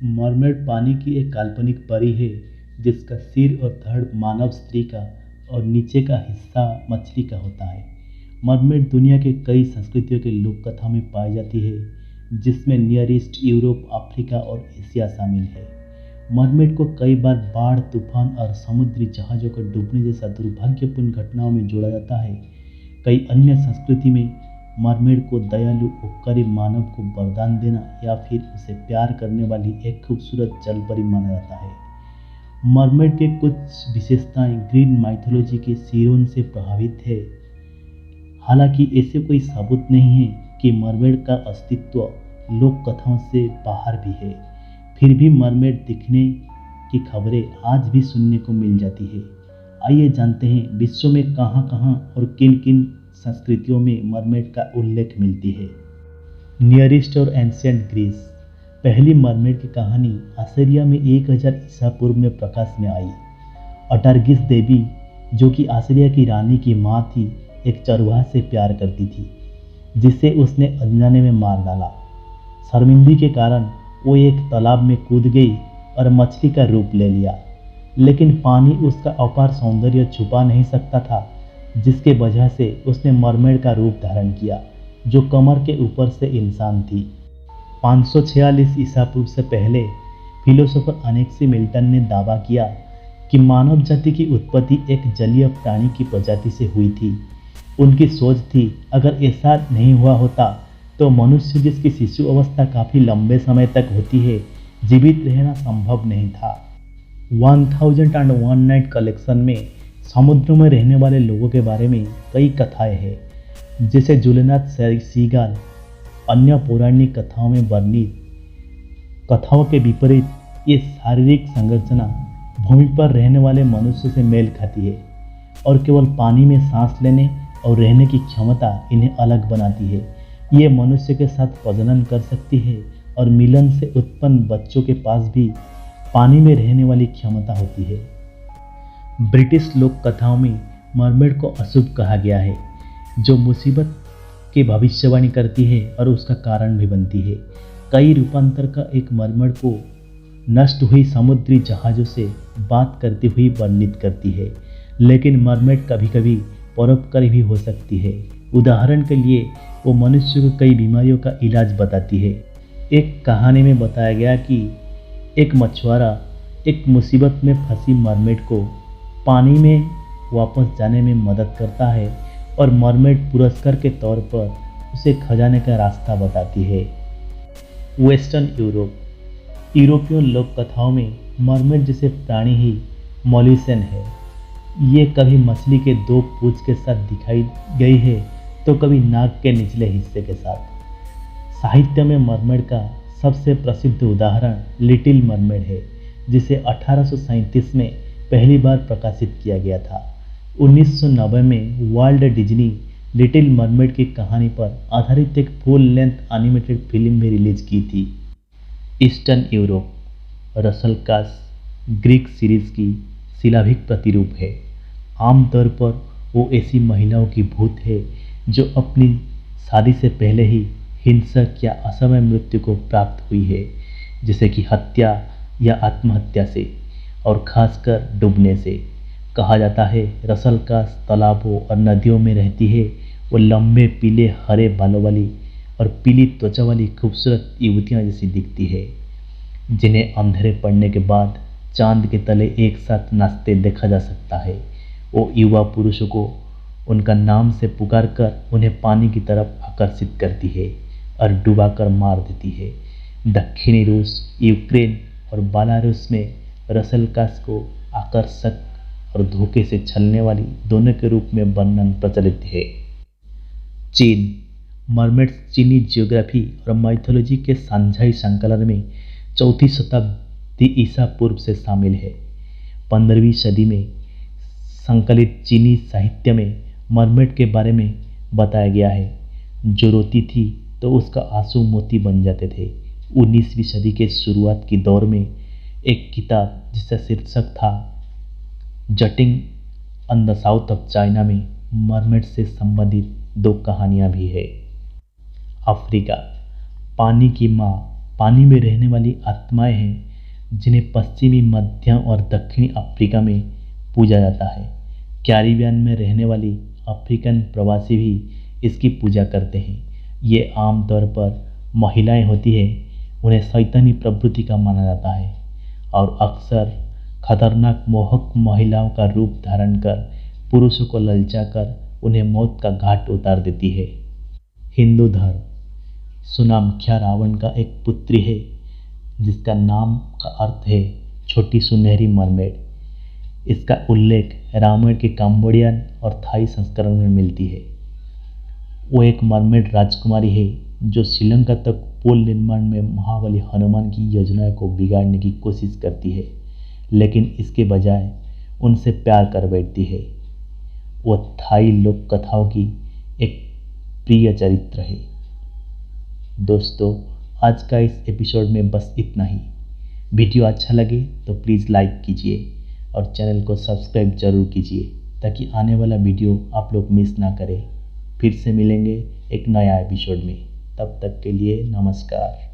Mermaid पानी की एक काल्पनिक परी है जिसका सिर और धड़ मानव स्त्री का और नीचे का हिस्सा मछली का होता है। मरमेड दुनिया के कई संस्कृतियों के लोक कथा में पाई जाती है जिसमें नियर ईस्ट, यूरोप, अफ्रीका और एशिया शामिल है। मरमेड को कई बार बाढ़, तूफान और समुद्री जहाज़ों के डूबने जैसा दुर्भाग्यपूर्ण घटनाओं में जोड़ा जाता है। कई अन्य संस्कृति में मरमेड को दयालु, उपकारी मानव को वरदान देना या फिर उसे प्यार करने वाली एक खूबसूरत जलपरी माना जाता है। मरमेड के कुछ विशेषताएं ग्रीक माइथोलॉजी के सिरोन से प्रभावित है। हालांकि ऐसे कोई सबूत नहीं है कि मरमेड का अस्तित्व लोक कथाओं से बाहर भी है। फिर भी मरमेड दिखने की खबरें आज भी सुनने को मिल जाती है। आइए जानते हैं विश्व में कहां कहां और किन किन संस्कृतियों में मरमेड का उल्लेख मिलती है। नियर ईस्ट और एंशियंट ग्रीस। पहली मरमेड की कहानी आसिरिया में 1000 ईसा पूर्व में प्रकाश में आई। अटार्गिस देवी, जो कि आसिरिया की रानी की मां थी, एक चरवाहा से प्यार करती थी जिसे उसने अनजाने में मार डाला। शर्मिंदगी के कारण वो एक तालाब में कूद गई और मछली का रूप ले लिया, लेकिन पानी उसका अपार सौंदर्य छुपा नहीं सकता था, जिसके वजह से उसने मरमेड का रूप धारण किया, जो कमर के ऊपर से इंसान थी। 546 ईसा पूर्व से पहले फिलोसोफर अनेक्सी मिल्टन ने दावा किया कि मानव जाति की उत्पत्ति एक जलीय प्राणी की प्रजाति से हुई थी। उनकी सोच थी, अगर ऐसा नहीं हुआ होता तो मनुष्य, जिसकी शिशु अवस्था काफ़ी लंबे समय तक होती है, जीवित रहना संभव नहीं था। 1001 नाइट कलेक्शन में समुद्र में रहने वाले लोगों के बारे में कई कथाएं हैं, जैसे जुलेनाथ सीगाल। अन्य पौराणिक कथाओं में वर्णित कथाओं के विपरीत ये शारीरिक संरचना भूमि पर रहने वाले मनुष्य से मेल खाती है और केवल पानी में सांस लेने और रहने की क्षमता इन्हें अलग बनाती है। ये मनुष्य के साथ प्रजनन कर सकती है और मिलन से उत्पन्न बच्चों के पास भी पानी में रहने वाली क्षमता होती है। ब्रिटिश लोक कथाओं में मरमेड को अशुभ कहा गया है, जो मुसीबत की भविष्यवाणी करती है और उसका कारण भी बनती है। कई रूपांतर का एक मरमेड को नष्ट हुई समुद्री जहाज़ों से बात करती हुई वर्णित करती है, लेकिन मरमेड कभी कभी परोपकारी भी हो सकती है। उदाहरण के लिए वो मनुष्य को कई बीमारियों का इलाज बताती है। एक कहानी में बताया गया कि एक मछुआरा एक मुसीबत में फंसी मरमेड को पानी में वापस जाने में मदद करता है और मरमेड पुरस्कार के तौर पर उसे खजाने का रास्ता बताती है। Western Europe. यूरोपीय लोक कथाओं में मरमेड जैसे प्राणी ही मॉल्यूसन है। ये कभी मछली के 2 पूंछ के साथ दिखाई गई है तो कभी नाक के निचले हिस्से के साथ। साहित्य में मरमेड का सबसे प्रसिद्ध उदाहरण लिटिल मरमेड है, जिसे 1837 में पहली बार प्रकाशित किया गया था। 1990 में वाल्ट डिज्नी लिटिल मरमेड की कहानी पर आधारित एक फुल लेंथ एनिमेटेड फिल्म भी रिलीज की थी। Eastern Europe. रसल कास ग्रीक सीरीज की शिलाभिक प्रतिरूप है। आमतौर पर वो ऐसी महिलाओं की भूत है जो अपनी शादी से पहले ही हिंसक या असमय मृत्यु को प्राप्त हुई है, जैसे कि हत्या या आत्महत्या से, और खासकर डूबने से। कहा जाता है रसल कास तालाबों और नदियों में रहती है। वो लंबे पीले हरे बालों वाली और पीली त्वचा वाली खूबसूरत युवतियाँ जैसी दिखती है, जिन्हें अंधेरे पड़ने के बाद चांद के तले एक साथ नाचते देखा जा सकता है। वो युवा पुरुषों को उनका नाम से पुकार कर उन्हें पानी की तरफ आकर्षित करती है और डुबाकर मार देती है। दक्षिणी रूस, यूक्रेन और बेलारूस में रसल कास को आकर्षक और धोखे से छलने वाली दोनों के रूप में वर्णन प्रचलित है। चीन। मरमेड्स चीनी जियोग्राफी और माइथोलॉजी के साझाई संकलन में 4वीं शताब्दी ईसा पूर्व से शामिल है। 15वीं सदी में संकलित चीनी साहित्य में मरमेड के बारे में बताया गया है, जो रोती थी तो उसका आंसू मोती बन जाते थे। 19वीं सदी के शुरुआत की दौर में एक किताब जिसका शीर्षक था jutting on the south of China में मरमेड से संबंधित 2 कहानियां भी है। अफ्रीका। पानी की माँ पानी में रहने वाली आत्माएं हैं जिन्हें पश्चिमी, मध्य और दक्षिणी अफ्रीका में पूजा जाता है। कैरिबियन में रहने वाली अफ्रीकन प्रवासी भी इसकी पूजा करते हैं। ये आमतौर पर महिलाएं होती है, उन्हें शैतानी प्रवृत्ति का माना जाता है और अक्सर खतरनाक मोहक महिलाओं का रूप धारण कर पुरुषों को ललचाकर उन्हें मौत का घाट उतार देती है। हिंदू धर्म सुनामख्या रावण का एक पुत्री है जिसका नाम का अर्थ है छोटी सुनहरी मरमेड। इसका उल्लेख रामायण के काम्बोडियन और थाई संस्करण में मिलती है। वो एक मरमेड राजकुमारी है जो श्रीलंका तक पुल निर्माण में महाबली हनुमान की योजना को बिगाड़ने की कोशिश करती है, लेकिन इसके बजाय उनसे प्यार कर बैठती है। वो थाई लोक कथाओं की एक प्रिय चरित्र है। दोस्तों, आज का इस एपिसोड में बस इतना ही। वीडियो अच्छा लगे तो प्लीज़ लाइक कीजिए और चैनल को सब्सक्राइब जरूर कीजिए ताकि आने वाला वीडियो आप लोग मिस ना करें। फिर से मिलेंगे एक नया एपिसोड में। तब तक के लिए नमस्कार।